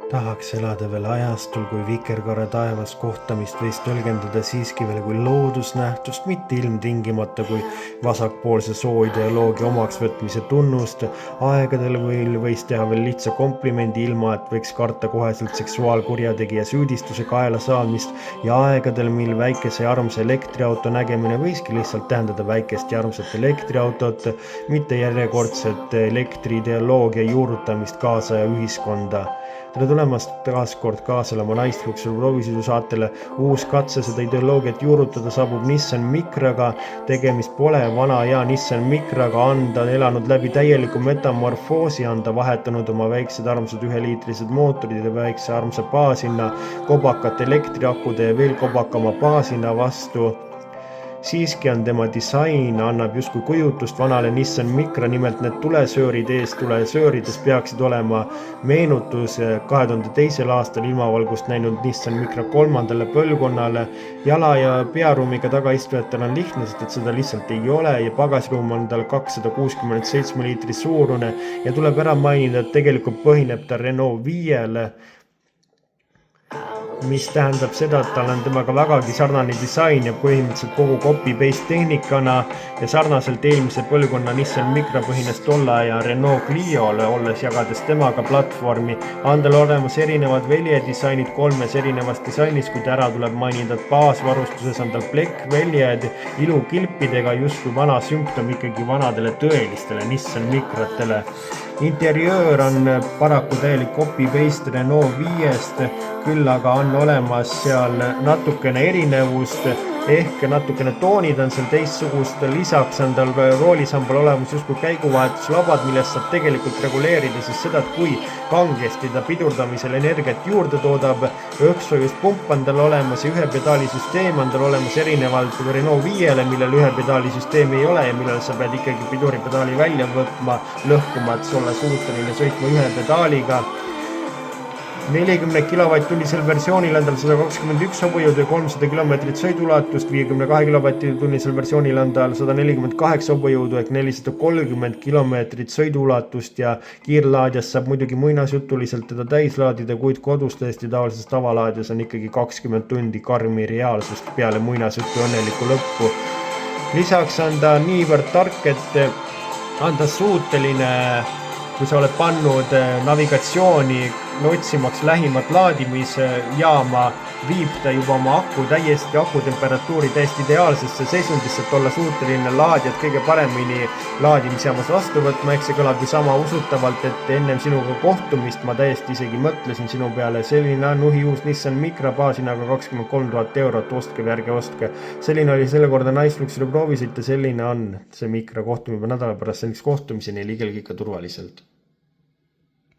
Tahaks elada veel ajastul, kui vikerkaare taevas kohtamist võis tõlgendada siiski veel kui loodusnähtust, mitte ilmtingimata kui vasakpoolse sooideoloogia omaksvõtmise tunnust. Aegadel võis teha veel lihtsa komplimendi ilma, et võiks karta koheselt seksuaalkurjategija süüdistuse kaela saamist, ja aegadel, mil väikese ja armsa elektriauto nägemine võiski lihtsalt tähendada väikest ja armsat elektriautot, mitte järjekordset elektriideoloogia juurutamist kaasaja ühiskonda. Tere tulemast taas kord kaasale oma naistluksel proovisõidu saatele. Uus katse seda ideoloogiat juurutada saabub Nissan Micraga. Tegemist pole vana ja Nissan Micraga, anda elanud läbi täieliku metamorfoosi, anda vahetanud oma väiksed armsad 1-liitrised mootorid ja väikse armsa baashinna kobakate elektriakude ja veel kobakama baashinna vastu. Siiski on tema disain, annab justkui kujutust vanale Nissan Micra, nimelt need tulesöörid tulesöörides peaksid olema meenutus 2002. aastal ilmavalgust näinud Nissan Micra 3. põlvkonnale. Jala ja pearuumiga tagaistujatel on lihtne, sest et seda lihtsalt ei ole, ja pagasruum on tal 267 liitri suurune ja tuleb ära mainida, et tegelikult põhineb ta Renault 5-le, mis tähendab seda, et tal on temaga vägagi sarnane disain ja põhimõtteliselt kogu copy-paste tehnikana, ja sarnaselt eelmise põlvkonna Nissan Micra põhines tolle aja Renault Clio'le, olles jagades temaga platvormi. On tal olemas erinevad väljedisainid 3 erinevas disainis, kuid ära tuleb mainida, et baasvarustuses on tal plekkväljed ilukilpidega, justkui vana sümptom ikkagi vanadele tõelistele Nissan Micratele. Interjöör on paraku täielik copy-paste Renault 5-st, küll aga on olemas seal natukene erinevust, ehk natukene toonid on seal teistsugust. Lisaks on tal roolisambal olemas justkui käiguvahetuslabad, millest saab tegelikult reguleerida siis seda, et kui kangesti ta pidurdamisel energiat juurde toodab. Õhksoojuspump on tal olemas ja 1 pedaali süsteem on tal olemas erinevalt Renault 5-le, millel 1 pedaali süsteemi ei ole ja millel sa pead ikkagi piduripedaali välja võtma, lõhkuma, et sa ole suuteline sõitma 1 pedaaliga. 40 kW-tunnisel versioonil on tal 121 hobujõudu ja 300 kilomeetrit sõiduulatust, 52 kW-tunnisel versioonil on tal 148 hobujõudu ehk 430 kilomeetrit sõiduulatust, ja kiirlaadjas saab muidugi muinasjutuliselt teda täis laadida, kuid kodus tõesti tavalises tavalaadjas on ikkagi 20 tundi karmi reaalsust peale muinasjutu õnnelikku lõppu. Lisaks on ta niivõrd tark, et on ta suuteline, kui sa oled pannud navigatsiooni otsimaks lähimat laadimisjaama, viib ta juba oma akutemperatuuri täiesti ideaalsesse seisundisse, et olla suuteline laadijat kõige paremini laadimisjaamas vastu võtma. Ehk see kõlab ju sama usutavalt, et ennem sinuga kohtumist ma täiesti isegi mõtlesin sinu peale. Selline on uus Nissan Micra baashinnaga 23 000 eurot, ostke või ärge ostke. Selline oli selle korda naistluksele proovisite, selline on see Micra. Kohtume juba nädala pärast, selliseks kohtumiseni, liigelge ikka turvaliselt.